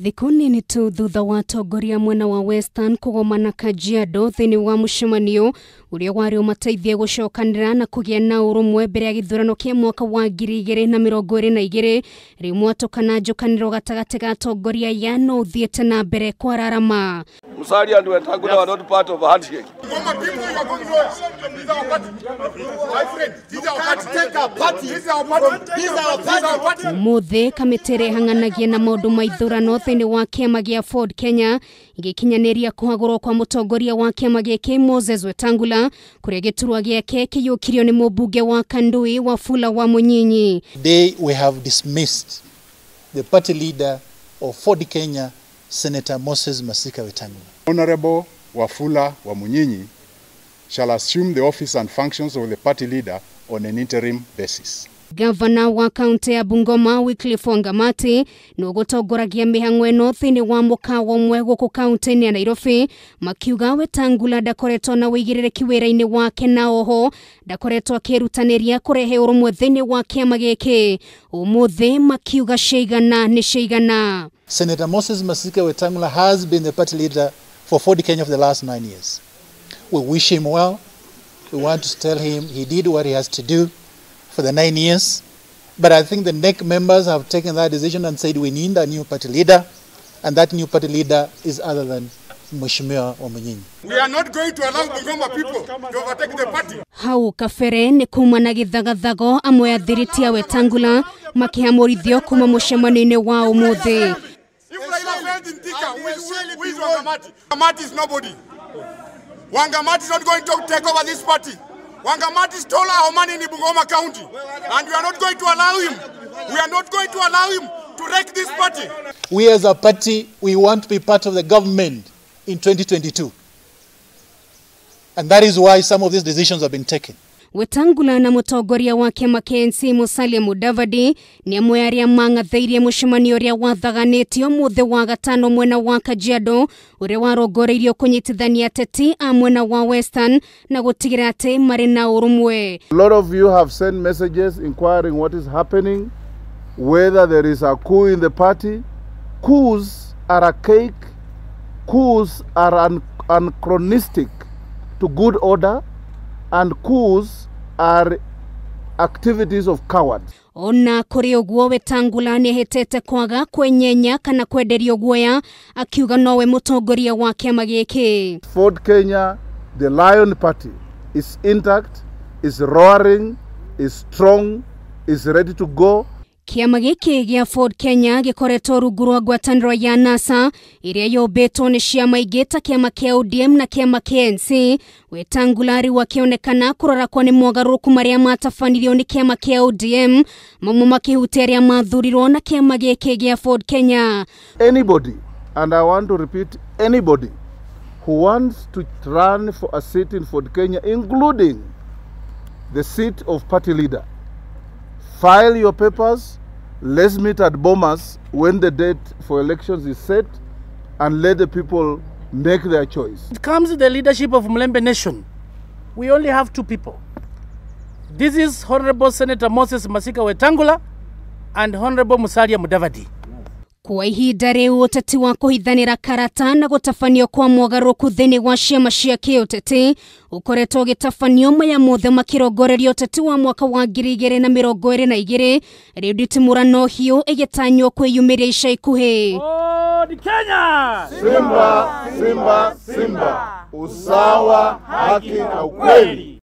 Thiku nini tu thutha wa atongoria mwena wa Western kugomana Kajiado thini wa mucemanio uria wari umateithie gucokanira na kugia na urumwe mbere ya githurano kia mwaka wa 2022 riu mwatukana njukaniro gatagati ga atongoria ya no thiete na mbere kwararama. Musali and Wetangula are not part of a handshake. Umuthi kamitere hanganagia na maundu ma ithurano thini wa kiama gia Ford Kenya gikinyaniria kuhagurwo kwa mutongoria wa kiama giki Moses Wetangula kuria giturwa giake kiyukirio ni mumbunge wa Kanduyi Wafula Wamunyinyi. Today we have dismissed the party leader of Ford Kenya, Senator Moses Wetangula. Honorable Wafula Wamunyinyi shall assume the office and functions of the party leader on an interim basis. Governor wa kaunti ya Bungoma Ngamati no gutongoragia mihango eno thini wa mukawa umwe guku kaunti ya Nairobi makiuga Wetangula ndakoretwo na wigiririki wira-ini wake na oho ndakoretwo akirutaniria kurehe urumwe thini wa kiama giki umuthi makiuga sheigana ni sheigana. Senator Moses Wetangula has been the party leader for Ford Kenya for the last 9 years. We wish him well. We want to tell him he did what he has to do for the 9 years. But I think the NEC members have taken that decision and said we need a new party leader, and that new party leader is other than Mheshimiwa Wamunyinyi. We are not going to allow Bungoma people to overtake the party. Hau kafere ni kuma na githagathago amwe ya thiriti ya Wetangula makihamurithio kuma mucemanio-ini wa umuthi. Wangamati is nobody. Wangamati is not going to take over this party. Wangamati stole our money in Bungoma County, and we are not going to allow him. We are not going to allow him to wreck this party. We as a party, we want to be part of the government in 2022. And that is why some of these decisions have been taken. Wetangula na mutongoria wa kiama KNC Musalia Mudavadi ni amwe aria mangatheirie mucemanio uria wathaganitio muthe wa gatano mwena wa Kajiado uria warongoreirio kunyitithania ateti a mwena wa Western na gutigira ati mari na urumwe. A lot of you have sent messages inquiring what is happening, whether there is a coup in the party. Coups are archaic, coups are anachronistic to good order, and coups are activities of cowards. Ona kuri uguo Wetangula ni hetete kwaga kwenyenya kana kwenderio guoya akiuga nowe mutongoria wa kiama giki. Ford Kenya, the Lion Party, is intact, is roaring, is strong, is ready to go. Kiama giki gia Ford Kenya gikoretwo rungu rwa ngwataniro ya NASA iria yobetwo ni ciama ingĩ ta kiama kia ODM na kiama KNC. Wetangula riu akionekana kurorakwo ni mogaruruku maria matabanirio ni kiama kia ODM mamwe makihutia aria mathurirwo na kiama giki gia Ford Kenya. Anybody, and I want to repeat, anybody who wants to run for a seat in Ford Kenya, including the seat of party leader, file your papers. Let's meet at Bomas when the date for elections is set, and let the people make their choice. It comes to the leadership of Mlembe Nation. We only have two people. This is Honorable Senator Moses Wetangula and Honorable Musalia Mudavadi. Kwa ihinda riu uteti wa kuhithanira karata na gutafanio kwa mogaruku thini wa ciama cia kiuteti ukoretwo gitafanio maya mothe makirongorerio uteti wa mwaka wa 2022 riu nditimurano hiu igitanywo kwiyumiria ica ikuhi. Ford Kenya! Simba, Simba, Simba. Usawa, haki na ukweli.